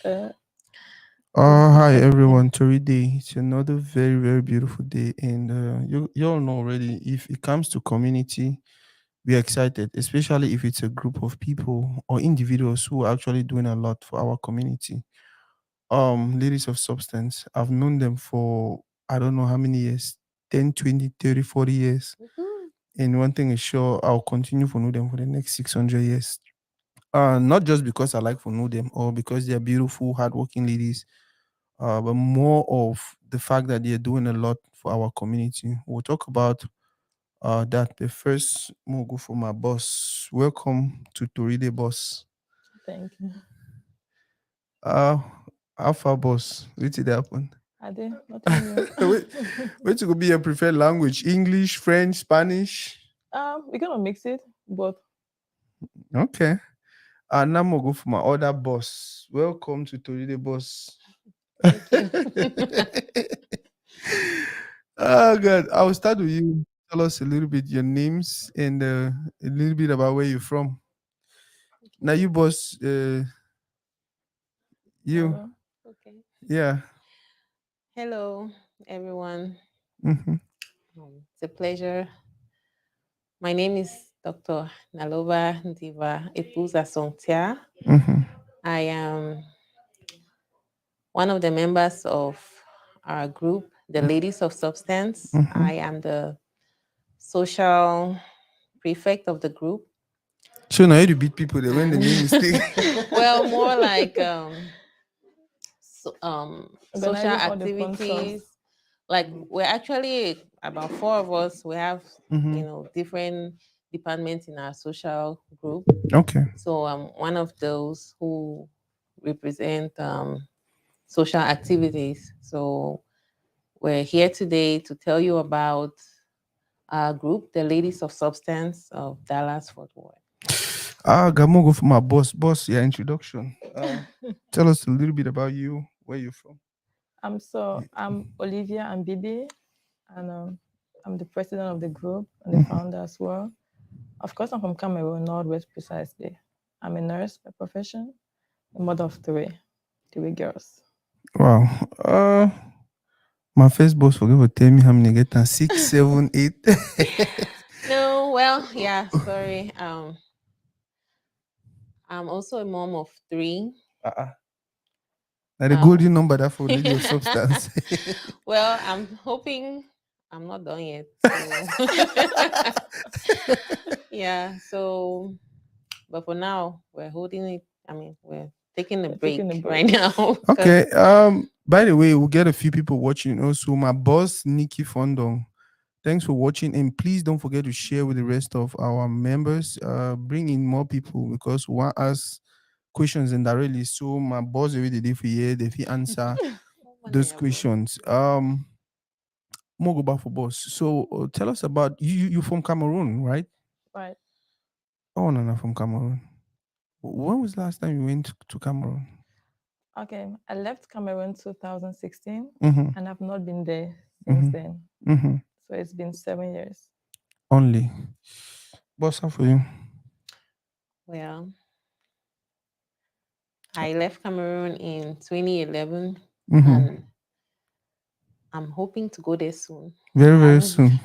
Uh, Hi yeah, everyone, Day. It's another very, very beautiful day, and you all know already. If it comes to community, we're excited, especially if it's a group of people or individuals who are actually doing a lot for our community. Ladies of substance, I've known them for I don't know how many years, 10, 20, 30, 40 years. Mhm. And one thing is sure, I'll continue to know them for the next 600 years. Not just because I like to know them or because they're beautiful, hardworking ladies, but more of the fact that they're doing a lot for our community. We'll talk about that. But first, we'll go for my boss. Welcome to Toride Boss. thank you. Uh, Alpha Boss. What did happen? Ade, nothing new. Wait, which could be your preferred language? English, French, Spanish? We're gonna mix it, but Okay. And now we'll go for my other boss. Welcome to Toride Boss. Thank you. Oh God, I'll start with you. Tell us a little bit your names and a little bit about where you're from. Now, you boss, you, hello. Okay. yeah. Hello, everyone. Mm-hmm, It's a pleasure. My name is Dr. Nalova Diva Epuza Songtia. mm-hmm, I am one of the members of our group, the Ladies of Substance. mm-hmm. I am the social prefect of the group. So now you beat people they when the And name mistake. well, more like social Organizing all the fun stuff. activities. Like we're actually about four of us. We have Mm-hmm. different departments in our social group. Okay. So I'm one of those who represent social activities. So we're here today to tell you about our group, the Ladies of Substance of Dallas Fort Worth. Gamo go for my boss. Boss, your introduction. Tell us a little bit about you, where you're from. I'm Olivia and Bibi, and I'm the president of the group and the Mhm. founder as well. Of course, I'm from Cameroon, Northwest precisely. I'm a nurse by profession, a mother of three girls. Wow. My first boss forget to tell me how many get and 6, 7, 8. No, well, yeah, sorry. I'm also a mom of three. Uh-uh. Now the Um, golden number that for lady of substance. well, I'm hoping I'm not done yet. So, yeah. So, but for now, we're holding it. I mean, we're taking a We're taking a break break. right now because Okay. By the way, we'll get a few people watching also. My boss, Nikki Fondong. Thanks for watching, and please don't forget to share with the rest of our members. Bring in more people because we want us questions and directly. So my boss already did for you, if he answer those questions. More go back for boss. So tell us about you from Cameroon, right? Right. Oh no, no, from Cameroon. When was the last time you went to Cameroon? Okay. I left Cameroon 2016, Mm-hmm. and I've not been there since Mm-hmm. then. Mm-hmm. So it's been 7 years. Only. Boss, how for you? well, I left Cameroon in 2011, Mm-hmm. and I'm hoping to go there soon. Very, I very haven't. soon.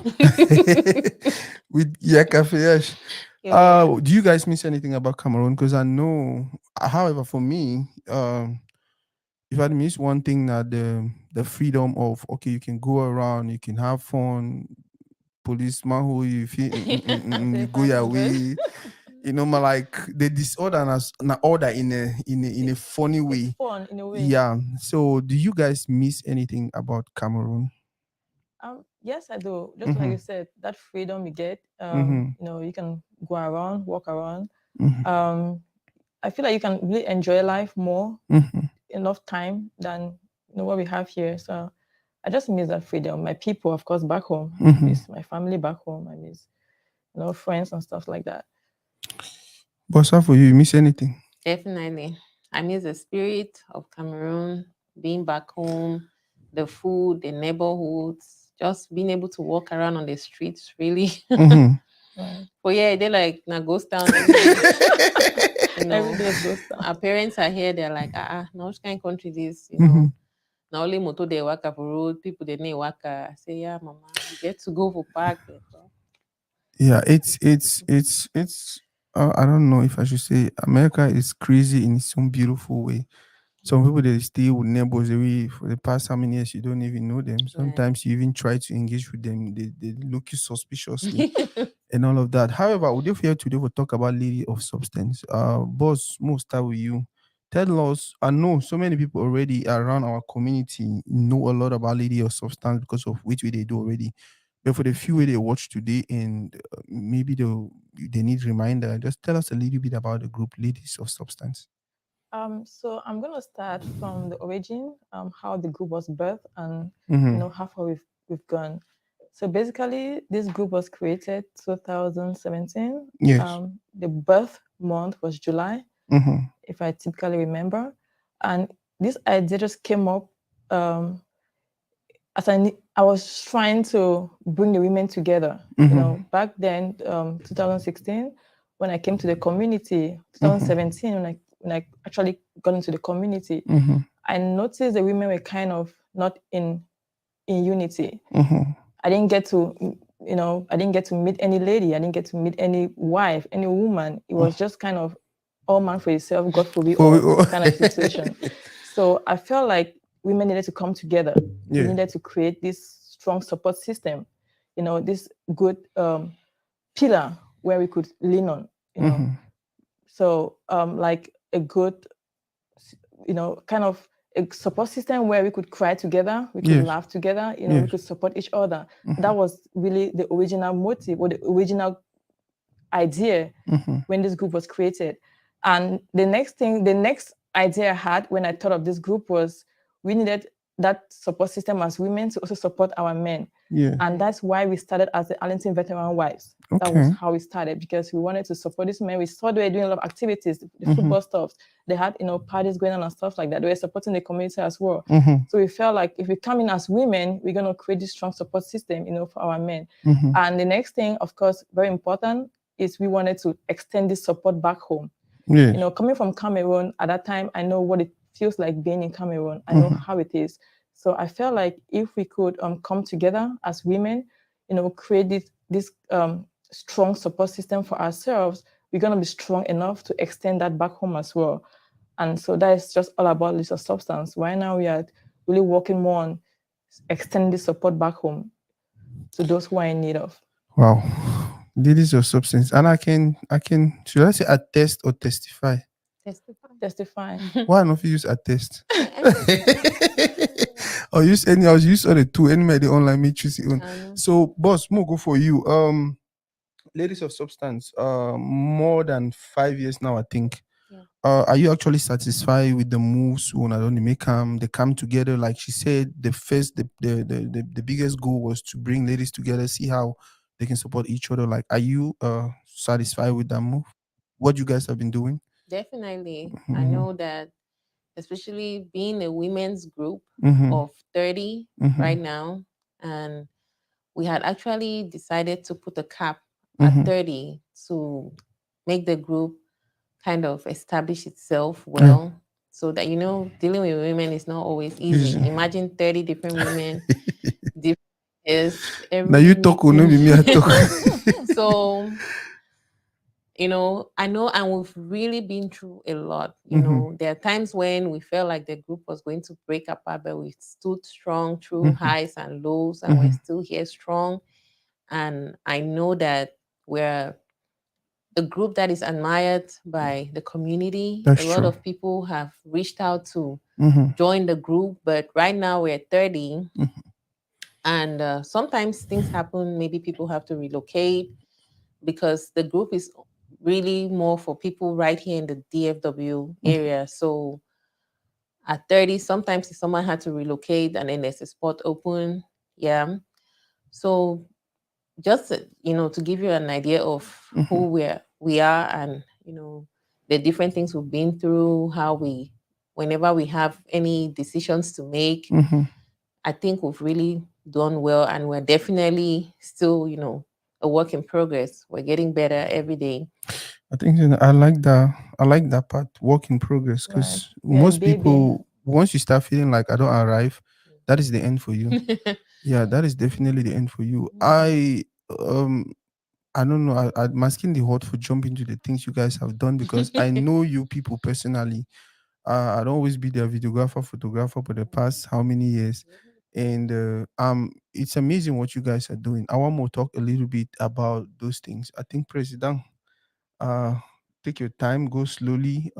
With Yakafiyash. Yeah. Do you guys miss anything about Cameroon? Because I know, however, for me, if I miss one thing, that the freedom of okay, you can go around, you can have fun. Policeman who you feel you Say go your 500. way. You know, like the disorder na order in a funny It's way. fun in a way. Yeah. So, do you guys miss anything about Cameroon? Yes, I do. Just like Mm-hmm. you said, that freedom you get, Mm-hmm. you can go around, walk around. Mm-hmm. Um, I feel like you can really enjoy life more, Mm-hmm. enough time than what we have here. So I just miss that freedom. My people, of course, back home. I Mm-hmm. miss my family back home. I miss, friends and stuff like that. Boss, how for you? You miss anything? Definitely. I miss the spirit of Cameroon, being back home, the food, the neighborhoods, just being able to walk around on the streets, really. Mm-hmm. Right. But yeah, they like na ghost town every day. You Every know, day it goes down. our parents are here. They're like, now which kind of country this? You Mhm. know, now only motor they work for road. People they need work. I say, yeah, mama, we get to go for park. Well, Yeah, it's. I don't know if I should say America is crazy in its own beautiful way. Some people they stay with neighbors away for the past how many years you don't even know them. right. Sometimes you even try to engage with them, they look you suspiciously and all of that. However, we here today will talk about lady of substance. Boss, most start with you. Tell us, I know so many people already around our community know a lot about lady of substance because of which way they do already. But for the few way they watch today and maybe they need reminder, just tell us a little bit about the group Ladies of Substance. So I'm gonna start from the origin, how the group was birthed, and Mm-hmm. how far we've gone. So basically, this group was created 2017. Yes. The birth month was July, Mm-hmm. if I typically remember, and this idea just came up um, as I was trying to bring the women together. Mm-hmm. Back then, 2016, when I came to the community, Mm-hmm. 2017, when I actually got into the community, Mm-hmm. I noticed the women were kind of not in unity. Mm-hmm. I didn't get to, I didn't get to meet any lady. I didn't get to meet any wife, any woman. It was just kind of all man for yourself, God for we For all we- kind of situation. So I felt like women needed to come together. We yeah. needed to create this strong support system, this good pillar where we could lean on, you know. Mm-hmm. So like a good, kind of a support system where we could cry together, we could Yes. laugh together, we Yes. could support each other. Mm-hmm. That was really the original motive or the original idea Mm-hmm. when this group was created. And the next idea I had when I thought of this group was we needed that support system as women to also support our men. Yeah. And that's why we started as the Arlington Veteran Wives. That was Okay. how we started because we wanted to support these men. We saw they were doing a lot of activities, the Mm-hmm. football stuff. They had, parties going on and stuff like that. They were supporting the community as well. Mm-hmm. So we felt like if we come in as women, we're going to create this strong support system, for our men. Mm-hmm. And the next thing, of course, very important, is we wanted to extend this support back home. Yes. Coming from Cameroon at that time, I know what it feels like being in Cameroon. I know Mm-hmm. how it is. So I felt like if we could come together as women, create this strong support system for ourselves, we're gonna be strong enough to extend that back home as well. And so that is just all about List of Substance. Right now we are really working more on extending the support back home to those who are in need of. Wow. Ladies of substance. And I can should I say attest or testify? Testify. Testify. Why not use attest? Yeah. Or use any I was use all the two anyway the online matrix. I know. So boss, more go for you. Ladies of substance, more than 5 years now, I think. Yeah. Are you actually satisfied with the moves when I don't make them? They come together, like she said. The biggest goal was to bring ladies together, see how they can support each other. Like, are you satisfied with that move? What you guys have been doing? Definitely. I Mm-hmm. know that, especially being a women's group Mm-hmm. of 30 Mm-hmm. right now, and we had actually decided to put a cap at Mm-hmm. 30 to make the group kind of establish itself Yeah. well, so that dealing with women is not always easy. Easy. Imagine 30 different women, different years, Now every you talk, no meeting. be me I talk. So I know, and we've really been through a lot. Mm-hmm. There are times when we felt like the group was going to break apart, but we stood strong through Mm-hmm. highs and lows, and we're Mm-hmm. still here strong. And I know that we're a group that is admired by the community. A That's lot true. of people have reached out to Mm-hmm. join the group, but right now we're 30, Mm-hmm. and sometimes things happen. Maybe people have to relocate because the group is really more for people right here in the DFW area. So at 30, sometimes if someone had to relocate and then there's a spot open, yeah. So just to give you an idea of Mm-hmm. who we are, and the different things we've been through, how we whenever we have any decisions to make, Mm-hmm. I think we've really done well, and we're definitely still, a work in progress. We're getting better every day. I think I like that. I like that part. Work in progress, Right. because We are a most baby. people, once you start feeling like I don't arrive, that is the end for you. Yeah, that is definitely the end for you. Um I don't know. I'm asking the hot for jump into the things you guys have done, because I know you people personally. I don't always be their videographer, photographer for the past how many years, and it's amazing what you guys are doing. I want to talk a little bit about those things. I think President, uh, take your time, go slowly.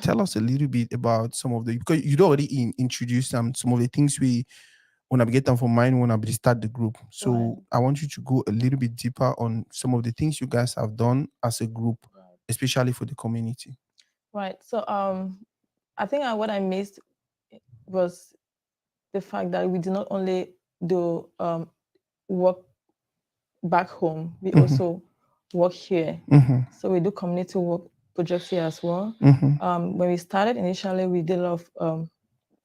Tell us a little bit about some of the, because you'd already introduced some of the things we when I get them from mine when I start the group. Right. So I want you to go a little bit deeper on some of the things you guys have done as a group, Right. especially for the community. Right. So I think what I missed was the fact that we did not only do work back home, we Mm-hmm. also work here. Mm-hmm. So we do community work projects here as well. Mm-hmm. When we started initially, we did a lot of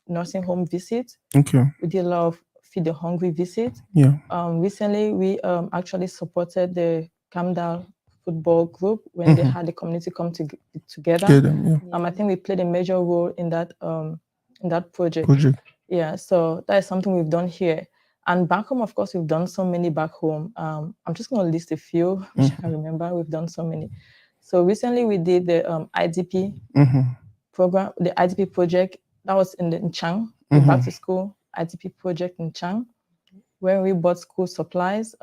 nursing home visits. Okay. We did a lot of feed the hungry visits. Yeah. Recently, we actually supported the Camdal football group when they Mm-hmm. had the community come together. Get them. Yeah. I think we played a major role in that project. Project. Yeah, so that is something we've done here. And back home, of course, we've done so many back home. I'm just going to list a few, which I can remember. We've done so many. So recently, we did the IDP Mm-hmm. program, the IDP project that was in Chang, the back to school IDP project in Chang, where we bought school supplies,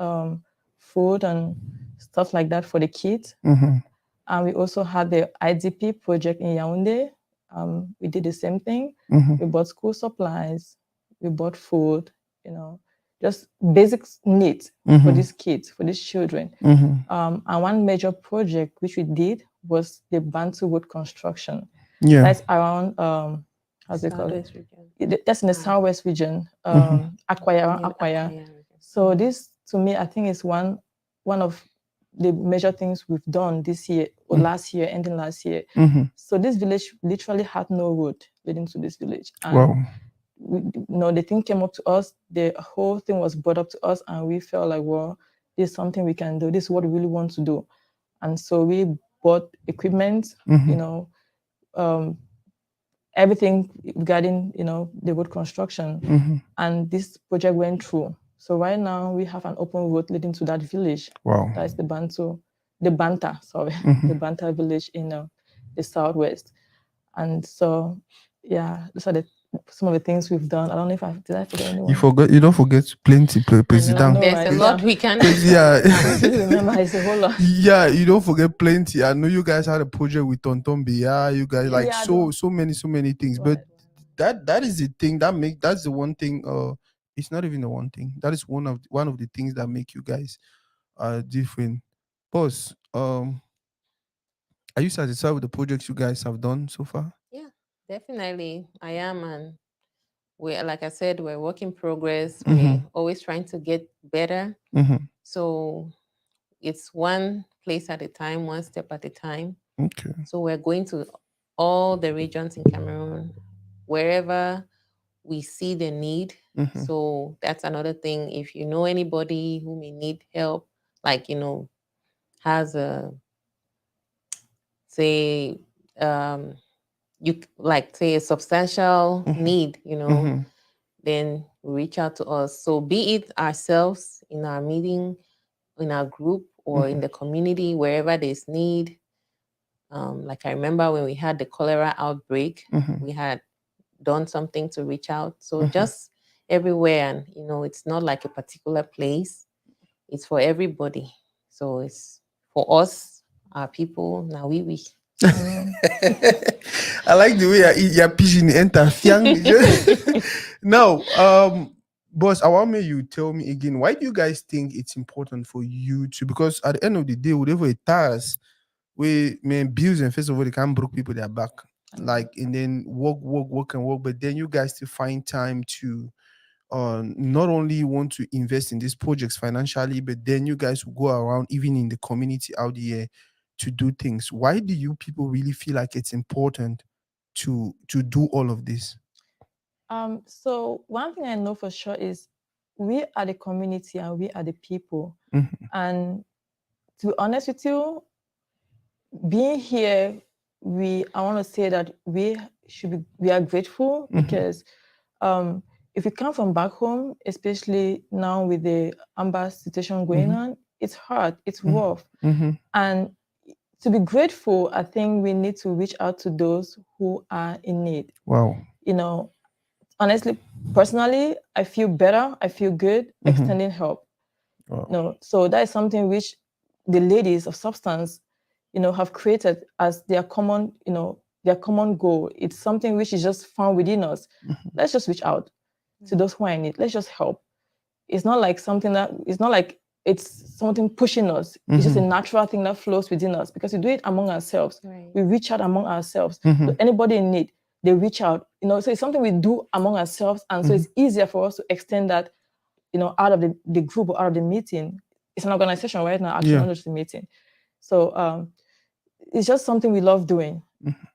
food, and stuff like that for the kids. Mm-hmm. And we also had the IDP project in Yaoundé. We did the same thing. Mm-hmm. We bought school supplies, we bought food, just basic needs for these kids, for these children. And one major project which we did was the Bantu road construction. Yeah. That's around how's it called? Southwest region. That's in the southwest region, Akwaya, In Akwaya. Akwaya region. So this, to me, I think is one of the major things we've done this year or last year, ending last year. Mm-hmm. So this village literally had no road leading to this village, and Wow. the thing came up to us. The whole thing was brought up to us, and we felt like, well, this is something we can do. This is what we really want to do, and so we bought equipment. Everything regarding the road construction, and this project went through. So right now we have an open road leading to that village. Wow. That is the Banta, sorry, the Banta village in the southwest. And so, yeah, those are some of the things we've done. I don't know if did I forget anyone? You don't forget plenty, President. know, There's right? a lot we can Yeah. I still remember it's a whole lot. Yeah, you don't forget plenty. I know you guys had a project with Tonton Bia. You guys like Yeah, so many things. But that is the thing that's the one thing. It's not even the one thing. That is one of the things that make you guys different. Boss, are you satisfied with the projects you guys have done so far? Yeah, definitely. I am. And we're, like I said, we're work in progress. Mm-hmm. We're always trying to get better. Mm-hmm. So it's one place at a time, one step at a time. Okay. So we're going to all the regions in Cameroon, wherever we see the need. Mm-hmm. So that's another thing. If you know anybody who may need help, like, has a, say, like, say, a substantial need, Mm-hmm. then reach out to us. So be it ourselves in our meeting, in our group, or in the community, wherever there's need. Like, I remember when we had the cholera outbreak, we had done something to reach out. So just everywhere, and it's not like a particular place. It's for everybody. So it's for us, our people. Now we. I like the way I eat your pigeon enter. Now, boss, I want me you tell me again, why do you guys think it's important for you to, because at the end of the day, whatever it does, we man bills, and first of all, they can't broke people their back. Like, and then work, but then you guys still find time to not only want to invest in these projects financially, but then you guys will go around even in the community out there to do things. Why do you people really feel like it's important to do all of this? So one thing I know for sure is we are the community and we are the people. And to be honest with you, being here, I want to say that we are grateful because if you come from back home, especially now with the Amber situation going on, it's hard, it's rough. And to be grateful, I think we need to reach out to those who are in need. Wow. Honestly, personally, I feel better, I feel good extending help. Wow. So that is something which the ladies of Substance, have created as their common, their common goal. It's something which is just found within us. Let's just reach out to those who are in need. Let's just help. It's not like it's something pushing us. It's just a natural thing that flows within us because we do it among ourselves. Right. We reach out among ourselves. So anybody in need, they reach out. So it's something we do among ourselves, and so it's easier for us to extend that, out of the group or out of the meeting. It's an organization right now, actually, not just a meeting. So it's just something we love doing.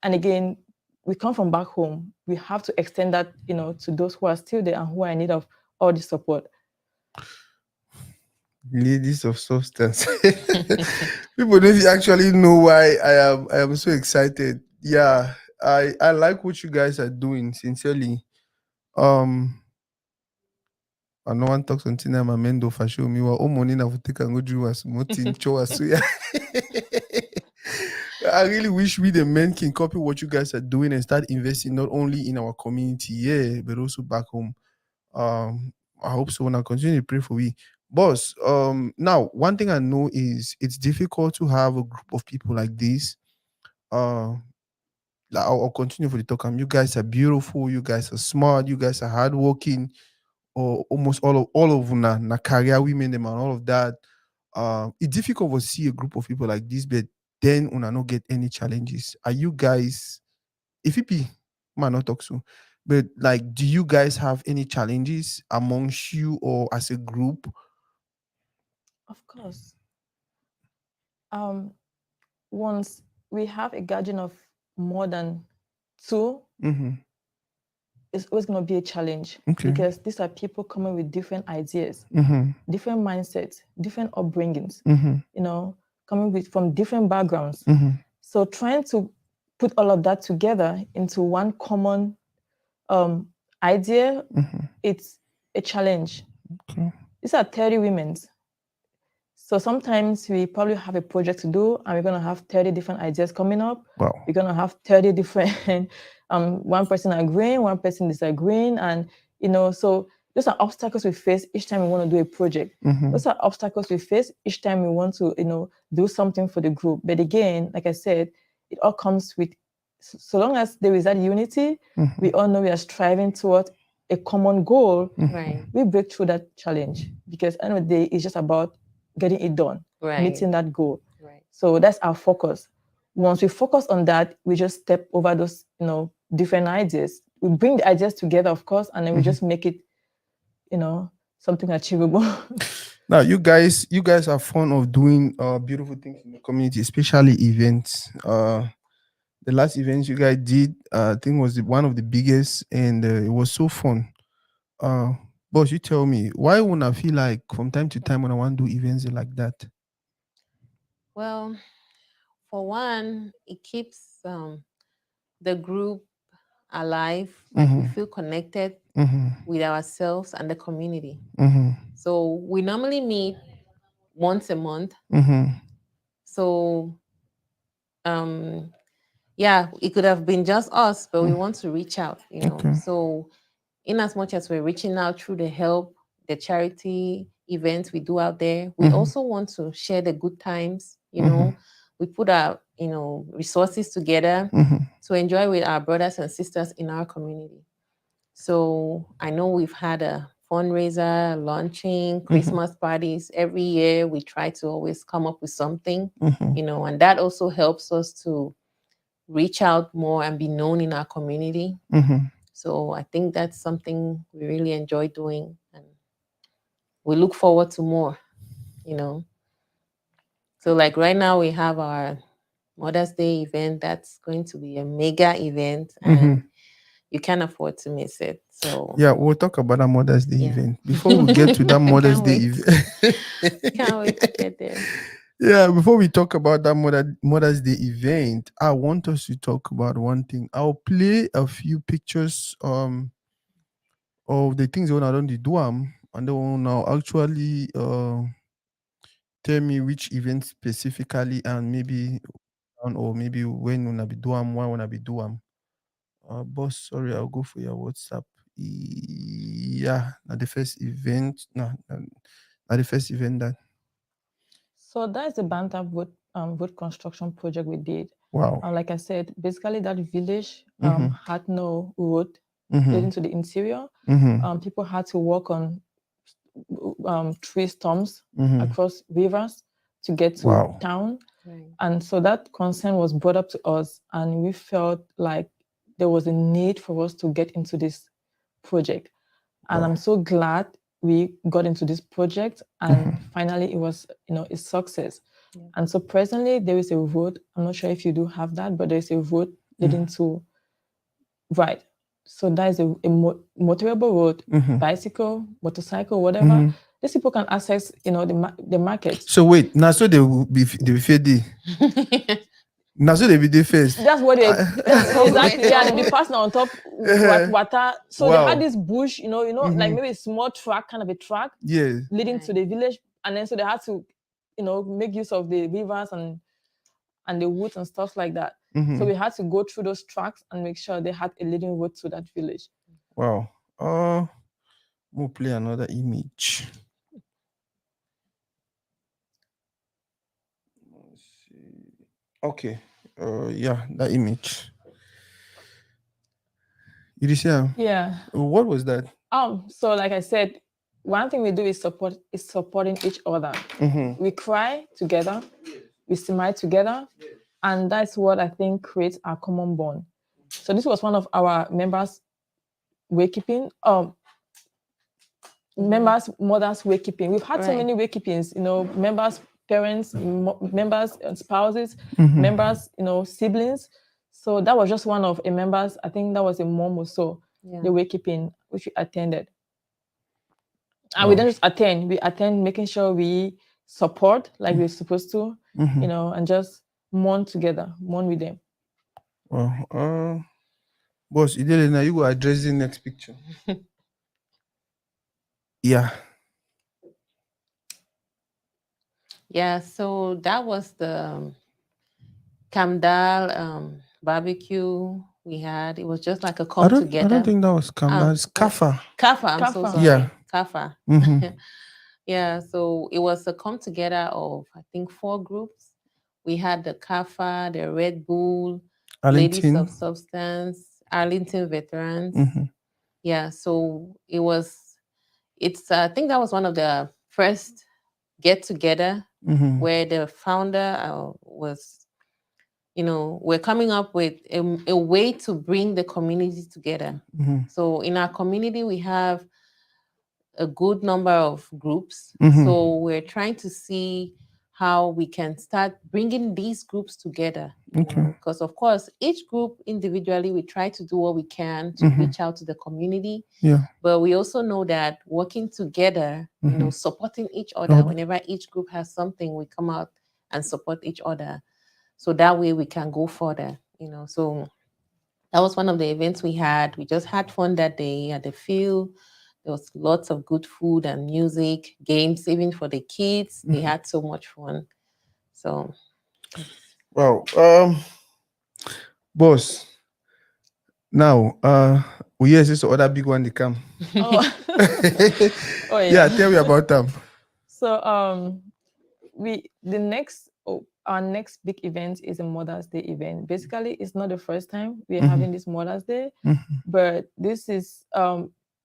And again, we come from back home. We have to extend that, to those who are still there and who are in need of all the support. Ladies of Substance. People don't actually know why I am so excited. Yeah, I like what you guys are doing, sincerely. I no one talk something I'm a mendo for show me what money na take and go do was motin cho asuya. I really wish we the men can copy what you guys are doing and start investing not only in our community, yeah, but also back home. I hope so. And I continue to pray for we. Boss, now one thing I know is it's difficult to have a group of people like this. I'll continue for the talk. You guys are beautiful, you guys are smart, you guys are hardworking, or almost all of na career women them and all of that. It's difficult to see a group of people like this, but then una not get any challenges. Are you guys, if it be, might not talk so, but like, do you guys have any challenges amongst you or as a group? Of course. Once we have a gathering of more than 2, it's always going to be a challenge. Okay. Because these are people coming with different ideas, different mindsets, different upbringings, coming from different backgrounds. So trying to put all of that together into one common idea, it's a challenge. Okay. These are 30 women. So sometimes we probably have a project to do and we're going to have 30 different ideas coming up. Wow. We're going to have 30 different, one person agreeing, one person disagreeing. And, so those are obstacles we face each time we want to do a project. Those are obstacles we face each time we want to, do something for the group. But again, like I said, it all comes with, so long as there is that unity, we all know we are striving towards a common goal. Right. We break through that challenge because at the end of the day, it's just about getting it done, meeting that goal. Right. So that's our focus. Once we focus on that, we just step over those, different ideas. We bring the ideas together, of course, and then we just make it, something achievable. Now, you guys are fond of doing beautiful things in the community, especially events. The last event you guys did, I think was one of the biggest, and it was so fun. Boss, you tell me, why would I feel like from time to time when I want to do events like that? Well, for one, it keeps the group alive. Like we feel connected with ourselves and the community. So we normally meet once a month. So yeah, it could have been just us, but we want to reach out, Okay. So in as much as we're reaching out through the help, the charity events we do out there, we also want to share the good times, we put our, resources together to enjoy with our brothers and sisters in our community. So I know we've had a fundraiser, launching, Christmas parties. Every year we try to always come up with something, and that also helps us to reach out more and be known in our community. So I think that's something we really enjoy doing, and we look forward to more, So like right now we have our Mother's Day event that's going to be a mega event, and you can't afford to miss it. So yeah, we'll talk about that Mother's Day event. Before we get to that Mother's Day wait. event. Can't wait to get there. Yeah, before we talk about that Mother's Day event, I want us to talk about one thing. I'll play a few pictures of the things when I don't do and then now actually tell me which event specifically and maybe or maybe when wanna be do why wanna be do boss, sorry, I'll go for your WhatsApp. Yeah, not the first event. No, not the first event that. So that's the Banta wood construction project we did. Wow. Like I said, basically that village Mhm. had no road leading Mhm. to the interior. Mhm. People had to walk on tree stumps Mhm. across rivers to get to Wow. town. Right. And so that concern was brought up to us, and we felt like there was a need for us to get into this project. And Wow. I'm so glad we got into this project, and finally it was, a success. Yeah. And so presently there is a road. I'm not sure if you do have that, but there's a road leading to right. So that is a motorable road, bicycle, motorcycle, whatever. These people can access, the market. So wait, now so they will be fed. Now so they be the first. That's what they exactly. Yeah, they be passing on top water. So they had Wow. this bush, like maybe a small track, kind of a track Yeah. leading to the village, and then so they had to, make use of the rivers and the woods and stuff like that. So we had to go through those tracks and make sure they had a leading road to that village. Wow. We'll play another image. Let's see. Okay. Yeah, that image. You see? Yeah. What was that? So like I said, one thing we do is supporting each other. We cry together, we smile together, and that's what I think creates our common bond. So this was one of our members' wakekeeping. Members' mothers' wakekeeping. We've had so Right. many wakekeepings. Members' parents, members' spouses, members' siblings. So that was just one of a members. I think that was a mom or so. Yeah. The wakekeeping which we attended. And we don't just attend, we attend making sure we support like we're supposed to, and just mourn together, mourn with them. Well, boss, now you go address the next picture. Yeah. Yeah, so that was the Kamdal barbecue we had. It was just like a come together. I don't think that was Kamda. It's Kafa. Kafa, I'm so Kafa. sorry. Yeah. Kafa. Yeah, so it was a come together of I think 4 groups. We had the Kafa, the Red Bull, Ladies Arlington. of Substance, Arlington Veterans. Yeah, so it's I think that was one of the first get together where the founder was, we're coming up with a way to bring the community together. So in our community, we have a good number of groups. So we're trying to see how we can start bringing these groups together. Because of course, each group individually, we try to do what we can to reach out to the community. Yeah. But we also know that working together, supporting each other, whenever each group has something, we come out and support each other. So that way we can go further, So that was one of the events we had. We just had fun that day at the field. There was lots of good food and music, games, even for the kids. They had so much fun. So, wow. Boss. Now, yes, it's the other big one they come. Oh, oh Yeah, tell me about them. So our next big event is a Mother's Day event. Basically, it's not the first time we're having this Mother's Day, but this is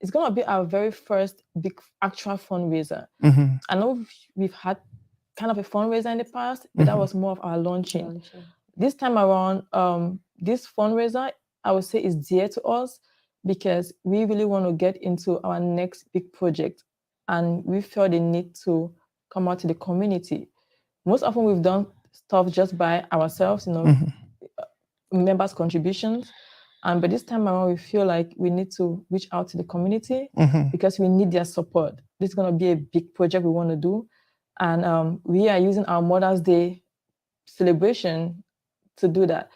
it's gonna be our very first big actual fundraiser. I know we've had kind of a fundraiser in the past, but that was more of our launching. This time around, this fundraiser, I would say, is dear to us because we really want to get into our next big project, and we felt the need to come out to the community. Most often we've done stuff just by ourselves, members' contributions. But this time around, we feel like we need to reach out to the community because we need their support. This is going to be a big project we want to do. And we are using our Mother's Day celebration to do that.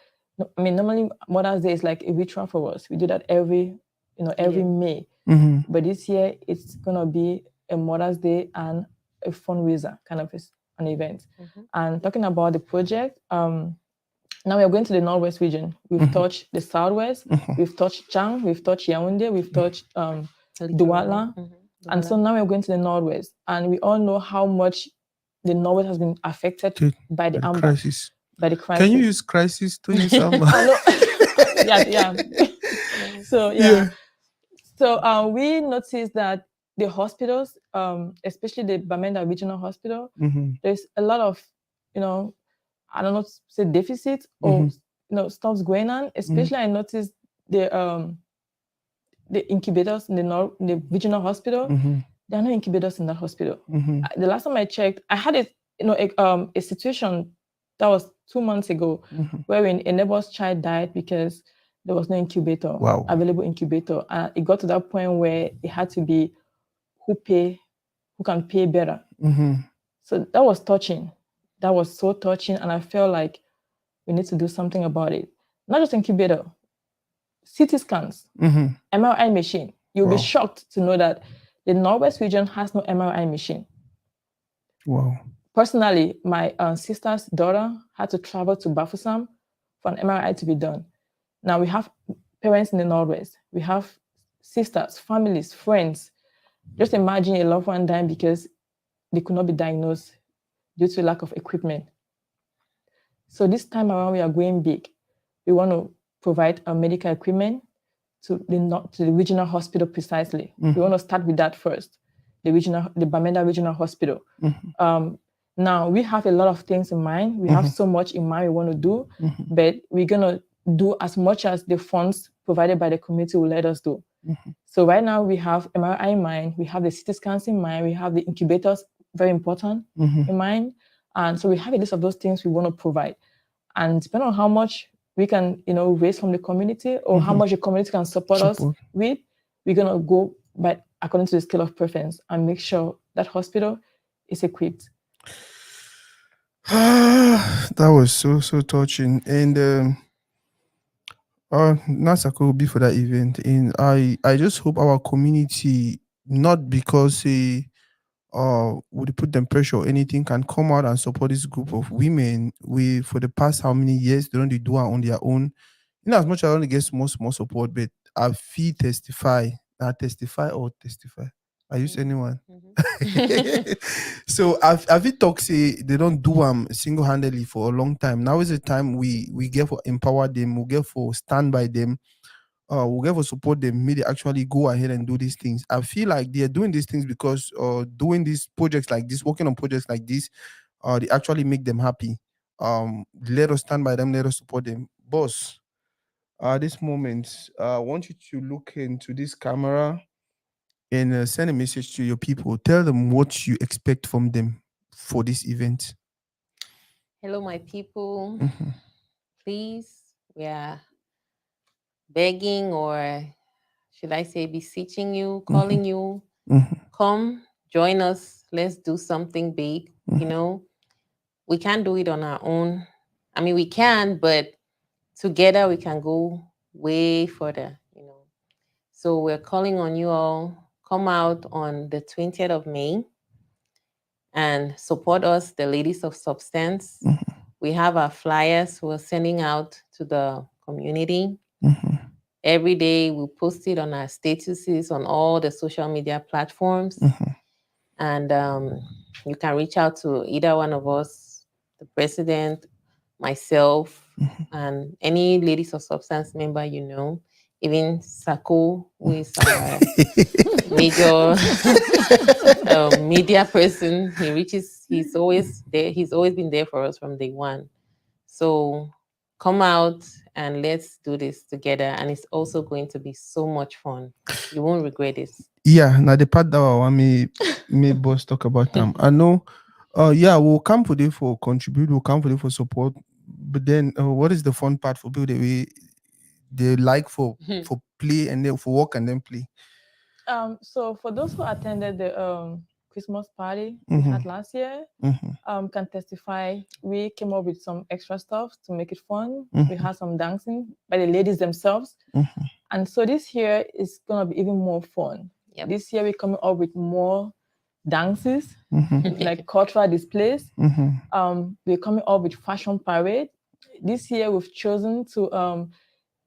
I mean, normally Mother's Day is like a ritual for us. We do that every May. But this year it's gonna be a Mother's Day and a fundraiser kind of an event. And talking about the project, now we're going to the Northwest region. We've touched the Southwest, we've touched Chang, we've touched Yaoundé, we've touched Douala. And so now we're going to the Northwest. And we all know how much the Northwest has been affected by the AMBA, crisis. by the crisis. Can you use crisis to use AMBA? Yeah. So yeah. So we noticed that the hospitals, especially the Bamenda Regional Hospital, there's a lot of, I don't know, say deficit or stuff's going on. Especially I noticed the incubators in the regional hospital. There are no incubators in that hospital. The last time I checked, I had a situation that was 2 months ago, wherein a neighbor's child died because there was no incubator, available incubator. And it got to that point where it had to be who can pay better. So that was touching. That was so touching. And I felt like we need to do something about it. Not just incubator, CT scans, MRI machine. You'll be shocked to know that the Northwest region has no MRI machine. Wow. Personally, my sister's daughter had to travel to Bafoussam for an MRI to be done. Now we have parents in the Northwest. We have sisters, families, friends. Just imagine a loved one dying because they could not be diagnosed due to lack of equipment. So this time around, we are going big. We want to provide medical equipment to the regional hospital precisely. We want to start with that first, the Bamenda Regional Hospital. Now, we have a lot of things in mind. We have so much in mind we want to do, but we're going to do as much as the funds provided by the community will let us do. So right now, we have MRI in mind, we have the CT scans in mind, we have the incubators, very important, in mind. And so we have a list of those things we want to provide. And depending on how much we can, raise from the community or how much the community can support us with, we're going to go by according to the scale of preference and make sure that hospital is equipped. That was so touching. And Nasako will be for that event. And I just hope our community, not because would put them pressure or anything, can come out and support this group of women. We, for the past how many years, they don't do it on their own. As much as I only get small support, but I feel testify. I use anyone. So I feel talk say they don't do single-handedly for a long time. Now is the time we get for empower them, we get for stand by them, we'll get for support them, maybe they actually go ahead and do these things. I feel like they're doing these things because doing these projects like this, working on projects like this, they actually make them happy. Let us stand by them, let us support them. Boss, this moment, I want you to look into this camera and send a message to your people. Tell them what you expect from them for this event. Hello, my people. Please, we are begging, or should I say beseeching you, calling you, come join us. Let's do something big. We can't do it on our own. I mean, we can, but together we can go way further. So we're calling on you all. Come out on the 20th of May and support us, the ladies of Substance. We have our flyers we're sending out to the community. Every day we post it on our statuses on all the social media platforms. And you can reach out to either one of us, the president, myself, and any ladies of Substance member even Sako, who is our major media person. He's always there. He's always been there for us from day one. So come out and let's do this together. And it's also going to be so much fun. You won't regret this. Yeah, now the part that I want me boss talk about them. I know. We'll come for them for contribute. We'll come for them for support. But then, what is the fun part for people that they like for play and then for work and then play? So for those who attended the Christmas party we had last year Mm-hmm. can testify. We came up with some extra stuff to make it fun. We had some dancing by the ladies themselves. Mm-hmm. And so this year is going to be even more fun. Yep. This year we're coming up with more dances, Mm-hmm. like cultural displays. Mm-hmm. We're coming up with fashion parade. This year we've chosen to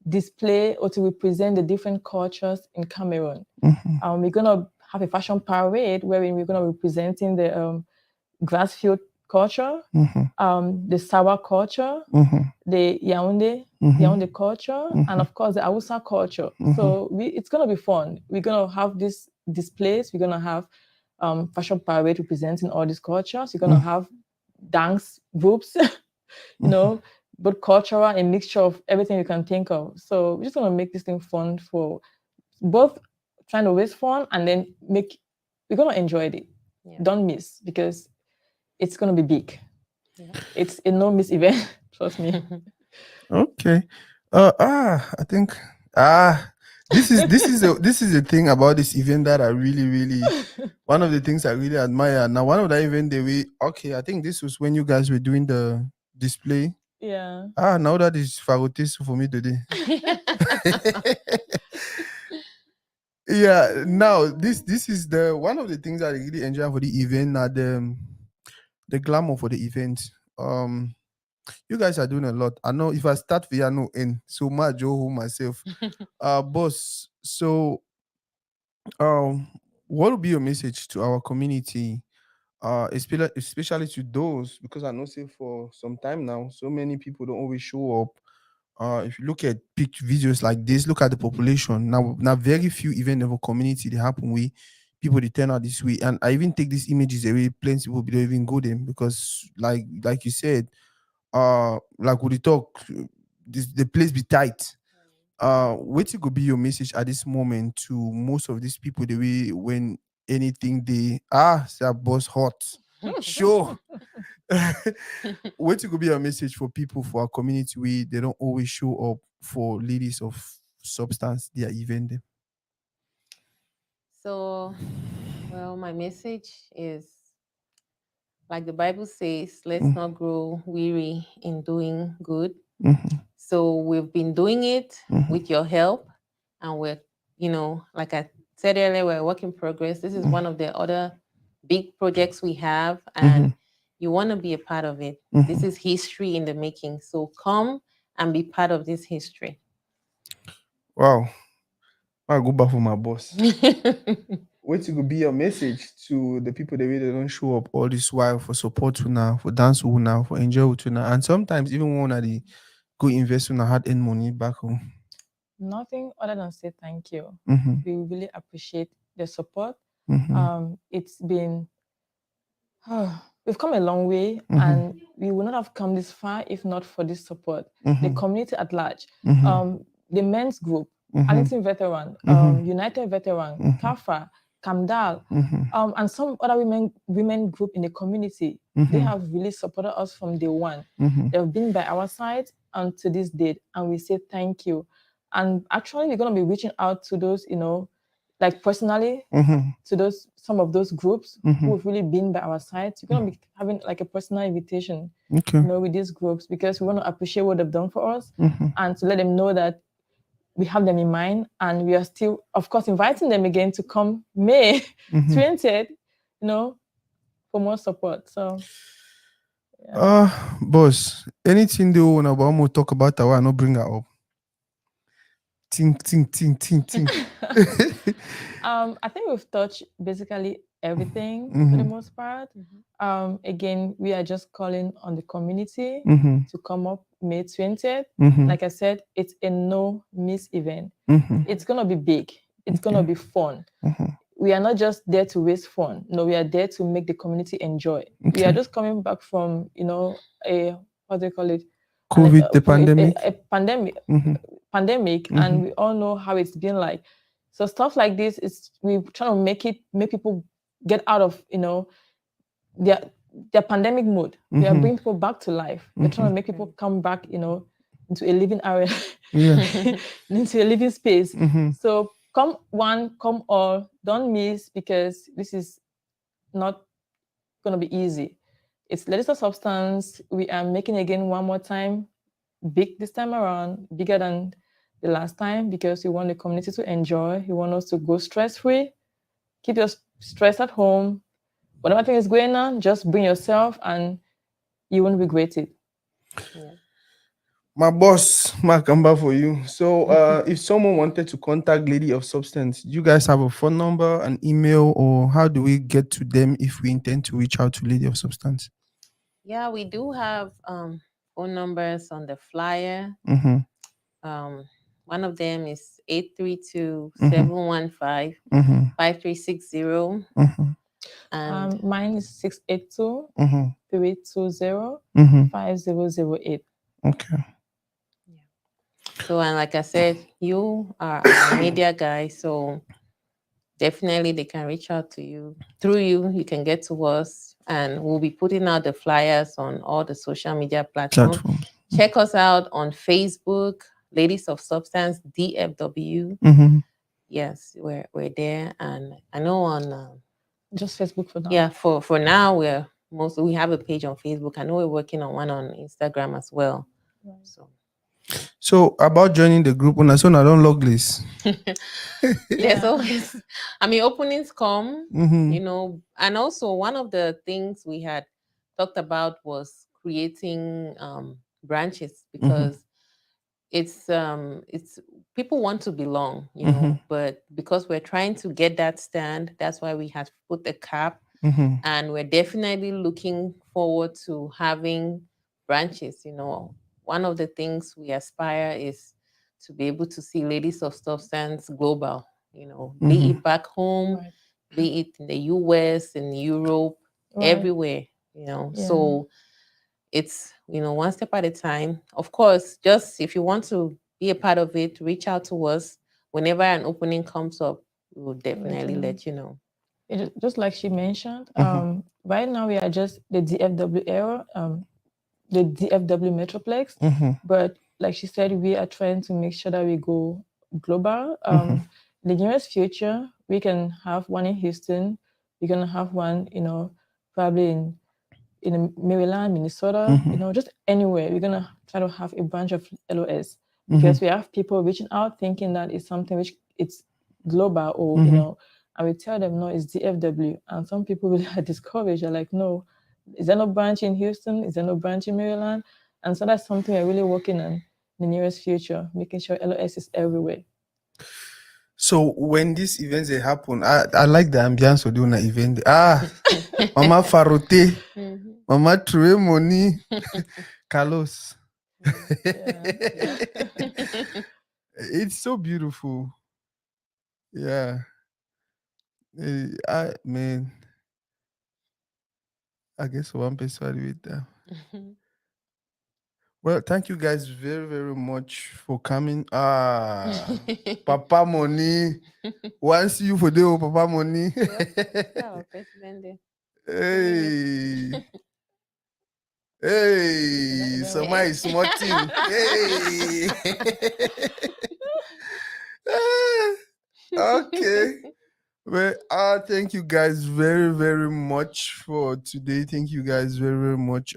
display or to represent the different cultures in Cameroon. Mm-hmm. We're gonna have a fashion parade where we're gonna be presenting the grassfield culture, the Sawa culture, Mm-hmm. the Yaoundé culture, and of course the Hausa culture. So it's gonna be fun. We're gonna have these displays. We're gonna have fashion parade representing all these cultures. You're gonna have dance groups, both cultural and mixture of everything you can think of. So we're just gonna make this thing fun for both trying to raise fun and then we're gonna enjoy it. Yeah. Don't miss because it's gonna be big. Yeah. It's a no miss event. Trust me. Okay. I think this is a thing about this event that I really one of the things I really admire. Now, one of the event I think this was when you guys were doing the display. Yeah. Now that is fagotis for me today. Yeah. Now this is the one of the things that I really enjoy for the event. The glamour for the event. You guys are doing a lot. I know if I start via no end, so much Joe myself. Boss. So, what would be your message to our community? Especially to those, because I know say for some time now, so many people don't always show up. If you look at videos like this, look at the population. Now very few even of a community they happen with people they turn out this way. And I even take these images away, plenty people don't even go them because like you said, like we talk, the place be tight. What could be your message at this moment to most of these people the way when anything they say our boss hot? Sure. What could be your message for people for our community where they don't always show up for ladies of substance they are even them? So, well, my message is like the Bible says, let's not grow weary in doing good. Mm-hmm. So we've been doing it with your help, and like I said earlier, we're a work in progress. This is one of the other big projects we have, and you want to be a part of it. This is history in the making. So come and be part of this history. Wow. I go back for my boss. What could be your message to the people that really don't show up all this while for support to now, for dance to now, for enjoy to now, and sometimes even one of the go invest in a hard earned money back home. Nothing other than say thank you. Mm-hmm. We really appreciate the support. Mm-hmm. It's been we've come a long way, Mm-hmm. and we would not have come this far if not for this support. Mm-hmm. The community at large, Mm-hmm. the men's group, Mm-hmm. Arlington Veteran, Mhm. United Veteran, Mhm. CAFA, Camdal, Mm-hmm. and some other women group in the community. They Mhm. have really supported us from day one. Mm-hmm. They've been by our side and to this date, and we say thank you. And actually, we're gonna be reaching out to those, like personally, Mm-hmm. to some of those groups Mhm. who have really been by our side. We're gonna be having like a personal invitation, Okay. with these groups because we want to appreciate what they've done for us Mm-hmm. and to let them know that we have them in mind, and we are still, of course, inviting them again to come May Mhm. 20th, for more support. So, yeah. Boss, anything they want about more talk about that, I not bring her up. Think. I think we've touched basically everything for the Mhm. most part. Again, we are just calling on the community Mhm. to come up May 20th. Mhm. Like I said, it's a no miss event. Mhm. It's gonna be big. It's gonna be fun. Mhm. We are not just there to raise fun. No, we are there to make the community enjoy. We Okay. are just coming back from, a what do you call it? COVID, the From pandemic. a pandemic, Mhm. and we all know how it's been like. So stuff like this is we try to make people get out of their their pandemic mood. We are bringing people back to life. We're trying to make people come back, into a living area, Yeah. into a living space. Mhm. So come one, come all. Don't miss because this is not going to be easy. It's Ladies of Substance. We are making again one more time, big this time around, bigger than the last time, because we want the community to enjoy. We want us to go stress free, keep your stress at home. Whatever thing is going on, just bring yourself and you won't regret it. Yeah. My boss, Mark, I'm back for you. So, if someone wanted to contact Lady of Substance, do you guys have a phone number, an email, or how do we get to them if we intend to reach out to Lady of Substance? Yeah, we do have phone numbers on the flyer. Mm-hmm. One of them is 832-715-5360. Mm-hmm. And Mine is 682 Mm-hmm. 320 Mm-hmm. 5008. Okay. yeah. So, and like I said, you are our media guy, so definitely they can reach out to you. Through you, you can get to us, and we'll be putting out the flyers on all the social media platforms. Platforms. Check us out on Facebook, Ladies of Substance DFW. Mm-hmm. Yes, we're there, and I know on Just Facebook for now. yeah, for now we have a page on Facebook. I know we're working on one on Instagram as well. Right. So, about joining the group, when I don't log this. There's always, I mean, openings come, Mm-hmm. you know, and also one of the things we had talked about was creating branches, because it's people want to belong, you know, but because we're trying to get that stand, that's why we had put a cap, Mm-hmm. and we're definitely looking forward to having branches. You know, one of the things we aspire is to be able to see Ladies of Substance global, you know, be it back home, Right. be it in the US, in Europe, Right. everywhere, you know. Yeah. So it's, you know, one step at a time. Of course, just if you want to be a part of it, reach out to us. Whenever an opening comes up, we will definitely let you know. Just like she mentioned, right now we are just the DFW era, the DFW Metroplex. But like she said, we are trying to make sure that we go global. The nearest future, we can have one in Houston. We're gonna have one, you know, probably in Maryland, Minnesota, you know, just anywhere. We're gonna try to have a bunch of LOS, because we have people reaching out thinking that it's something which it's global, or you know, and we tell them no, it's DFW, and some people will are discouraged. They're like, no, is there no branch in Houston? Is there no branch in Maryland? And so that's something we're really working on in the nearest future, making sure LOS is everywhere. So when these events they happen, I like the ambience of doing an event. Mama Farote, Mama True Money, Carlos. It's so beautiful. Yeah. Man, I guess one person with that. Well, thank you guys very, very much for coming. Papa Money. Once you for the Papa Money. Yeah, President. Hey. Hey, somebody is smarting. Hey. Okay. Well, thank you guys very, very much for today. Thank you guys very, very much.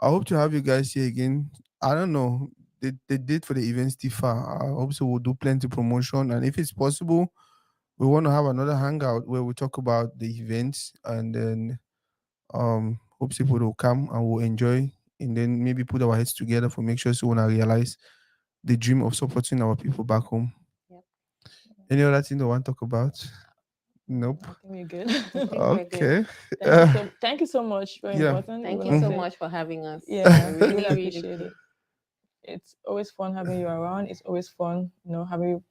I hope to have you guys here again. I don't know. The date for the event still far. I hope so we'll do plenty promotion. And if it's possible, we want to have another hangout where we talk about the events, and then hope people will come and will enjoy, and then maybe put our heads together for make sure so when I realize the dream of supporting our people back home. Yep. Any other thing they want to talk about? Nope. I think we're good. Okay. Thank you so much. Very important. Thank you so much for having us. Yeah, I really really appreciate it. It's always fun having you around. It's always fun, you know, having you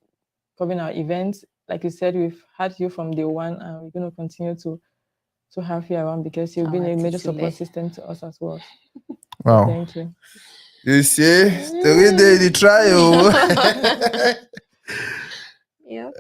covering our events. Like you said, we've had you from day one, and we're going to continue to have you around, because you've been a major support system to us as well. Wow. So thank you. You see, the way they try. Yeah.